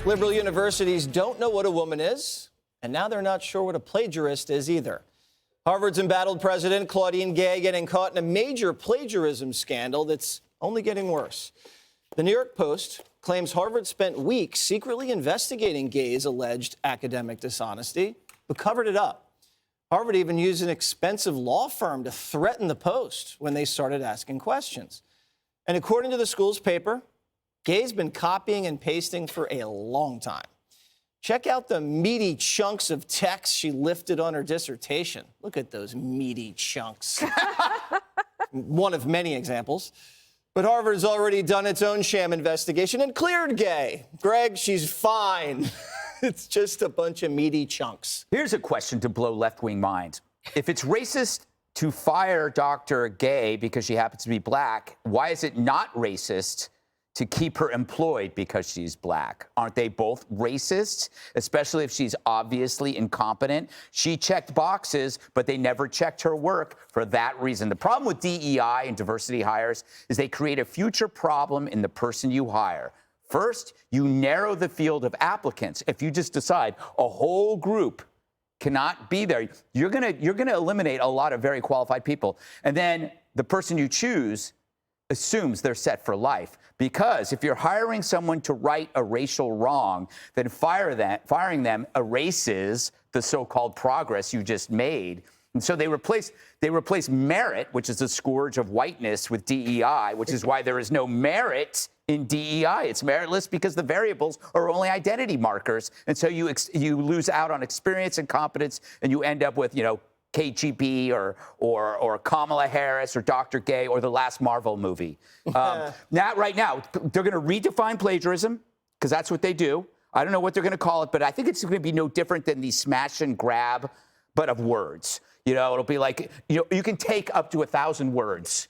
Liberal universities don't know what a woman is, and now they're not sure what a plagiarist is either. Harvard's embattled President Claudine Gay getting caught in a major plagiarism scandal that's only getting worse. The New York Post claims Harvard spent weeks secretly investigating Gay's alleged academic dishonesty, but covered it up. Harvard even used an expensive law firm to threaten the Post when they started asking questions. And according to the school's paper, Gay's been copying and pasting for a long time. Check out the meaty chunks of text she lifted on her dissertation. Look at those meaty chunks. One of many examples. But Harvard's already done its own sham investigation and cleared Gay. Greg, she's fine. It's just a bunch of meaty chunks. Here's a question to blow left-wing minds. If it's racist to fire Dr. Gay because she happens to be black, why is it not racist to keep her employed because she's black? Aren't they both racist, especially if she's obviously incompetent? She checked boxes, but they never checked her work for that reason. The problem with DEI and diversity hires is they create a future problem in the person you hire. First, you narrow the field of applicants. If you just decide a whole group cannot be there, you're gonna eliminate a lot of very qualified people. And then the person you choose assumes they're set for life. Because if you're hiring someone to right a racial wrong, then firing them erases the so-called progress you just made. And so they replace merit, which is the scourge of whiteness, with DEI, which is why there is no merit in DEI. It's meritless because the variables are only identity markers. And so you lose out on experience and competence, and you end up with, KGB or Kamala Harris or Dr. Gay or the last Marvel movie. Right now, they're going to redefine plagiarism because that's what they do. I don't know what they're going to call it, but I think it's going to be no different than the smash and grab, but of words. It'll be like, you can take up to 1,000 words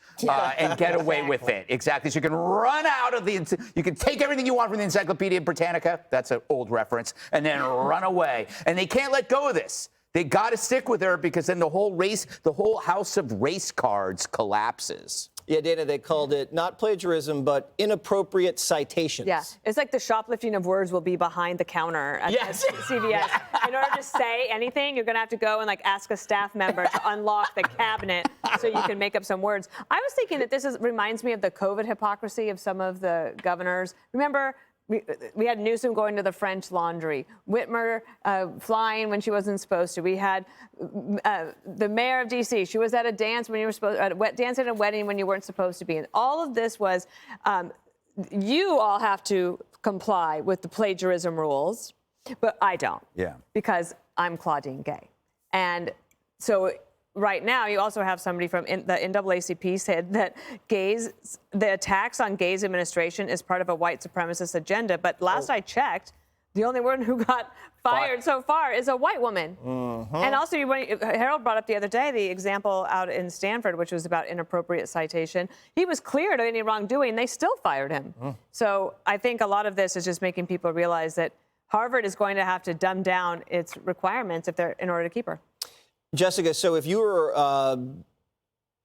and get away with it. Exactly. So you can run out of you can take everything you want from the Encyclopedia Britannica. That's an old reference. And then run away. And they can't let go of this. They got to stick with her because then the whole house of race cards collapses. Yeah, Dana, they called it not plagiarism, but inappropriate citations. Yeah, it's like the shoplifting of words will be behind the counter at CVS. Yeah. In order to say anything, you're going to have to go and ask a staff member to unlock the cabinet so you can make up some words. I was thinking that this reminds me of the COVID hypocrisy of some of the governors. Remember, we had Newsom going to the French Laundry, Whitmer flying when she wasn't supposed to. We had the mayor of D.C. She was at a dance when you were supposed dance at a wedding when you weren't supposed to be. And all of this was you all have to comply with the plagiarism rules, but I don't. Yeah. Because I'm Claudine Gay, and so. Right now, you also have somebody from the NAACP said that the attacks on Gay's administration is part of a white supremacist agenda. But last I checked, the only one who got fired so far is a white woman. Mm-hmm. And also, Harold brought up the other day the example out in Stanford, which was about inappropriate citation. He was cleared of any wrongdoing. They still fired him. So I think a lot of this is just making people realize that Harvard is going to have to dumb down its requirements in order to keep her. Jessica, so if you were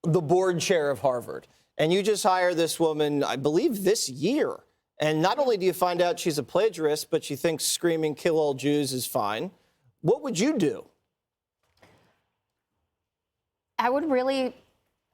the board chair of Harvard and you just hire this woman, I believe this year, and not only do you find out she's a plagiarist, but she thinks screaming "kill all Jews" is fine, what would you do? I would really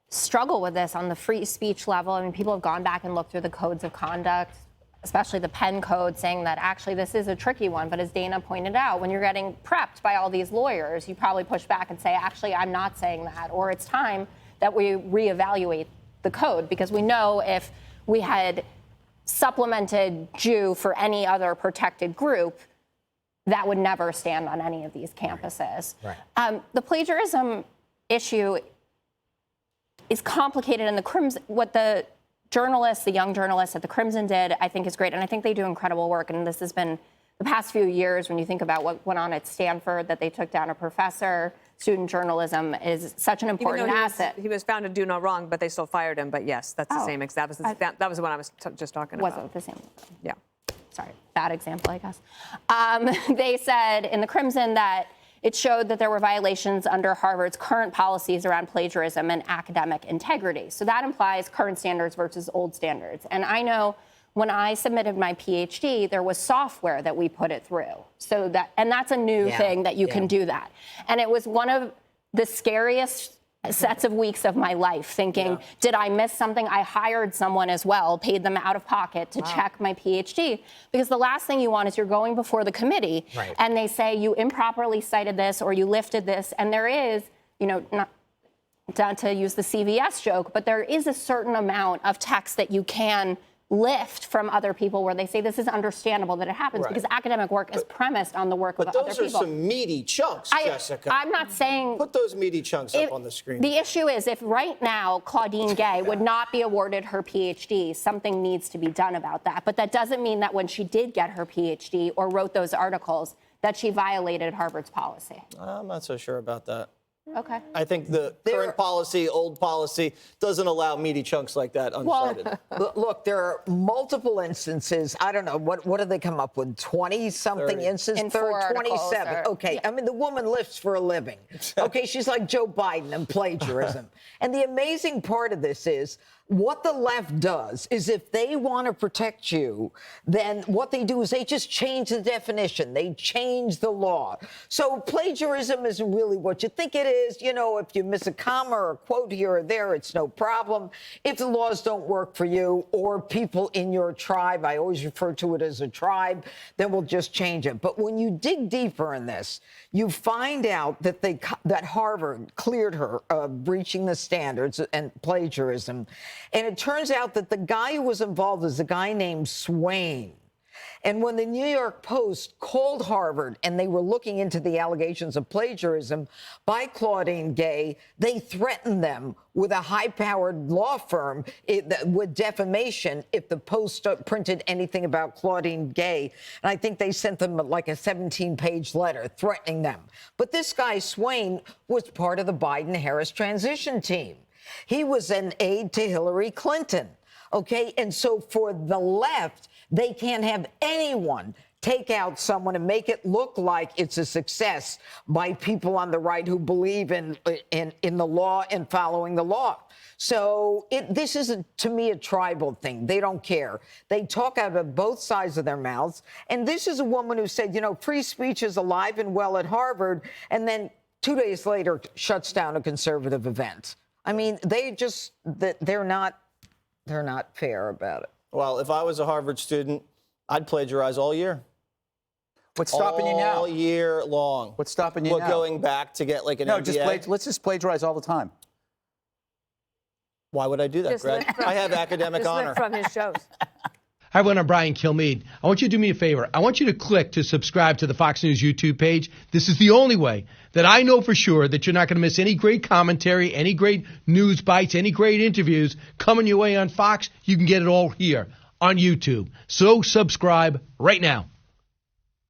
struggle with this on the free speech level. I mean, people have gone back and looked through the codes of conduct, especially the Penn Code, saying that actually this is a tricky one. But as Dana pointed out, when you're getting prepped by all these lawyers, you probably push back and say, actually, I'm not saying that. Or it's time that we reevaluate the code, because we know if we had supplemented Jew for any other protected group, that would never stand on any of these campuses. Right. The plagiarism issue is complicated, and what the young journalists at the Crimson did, I think is great. And I think they do incredible work. And this has been the past few years, when you think about what went on at Stanford, that they took down a professor. Student journalism is such an important asset. He was found to do no wrong, but they still fired him. But yes, that's the same. That was the one I was just talking about. Wasn't the same? Yeah. Sorry, bad example, I guess. They said in the Crimson that it showed that there were violations under Harvard's current policies around plagiarism and academic integrity. So that implies current standards versus old standards. And I know when I submitted my PhD, there was software that we put it through. So that's a new thing that you can do that. And it was one of the scariest sets of weeks of my life, thinking, did I miss something? I hired someone as well, paid them out of pocket to check my PhD, because the last thing you want is you're going before the committee and they say you improperly cited this or you lifted this, and there is, not to use the CVS joke, but there is a certain amount of text that you can lift from other people where they say this is understandable that it happens because academic work is premised on the work of other people. But those are some meaty chunks, Jessica. I'm not saying... Put those meaty chunks up on the screen. The issue is, if right now Claudine Gay would not be awarded her PhD, something needs to be done about that. But that doesn't mean that when she did get her PhD or wrote those articles that she violated Harvard's policy. I'm not so sure about that. Okay. I think the current policy, old policy, doesn't allow meaty chunks like that uncited. Well, look, there are multiple instances. I don't know, what do they come up with? 20-something instances? In 4 27. Okay, I mean, the woman lifts for a living. Okay, she's like Joe Biden and plagiarism. And the amazing part of this is, what the left does is if they want to protect you, then what they do is they just change the definition. They change the law. So plagiarism isn't really what you think it is. If you miss a comma or a quote here or there, it's no problem. If the laws don't work for you or people in your tribe, I always refer to it as a tribe, then we'll just change it. But when you dig deeper in this, you find out that that Harvard cleared her of breaching the standards and plagiarism. And it turns out that the guy who was involved is a guy named Swain. And when the New York Post called Harvard and they were looking into the allegations of plagiarism by Claudine Gay, they threatened them with a high-powered law firm with defamation if the Post printed anything about Claudine Gay. And I think they sent them like a 17-page letter threatening them. But this guy, Swain, was part of the Biden-Harris transition team. He was an aide to Hillary Clinton. Okay, and so for the left, they can't have anyone take out someone and make it look like it's a success by people on the right who believe in the law and following the law. So this is, to me, a tribal thing. They don't care. They talk out of both sides of their mouths. And this is a woman who said, free speech is alive and well at Harvard, and then 2 days later shuts down a conservative event. I mean, they're not fair about it. Well, if I was a Harvard student, I'd plagiarize all year. What's stopping you now? All year long. What's stopping you now? Going back to get like an MBA? Let's just plagiarize all the time. Why would I do that, Greg? I have academic honor. From his shows. Hi, everyone. I'm Brian Kilmeade. I want you to do me a favor. I want you to click to subscribe to the Fox News YouTube page. This is the only way that I know for sure that you're not going to miss any great commentary, any great news bites, any great interviews coming your way on Fox. You can get it all here on YouTube. So subscribe right now.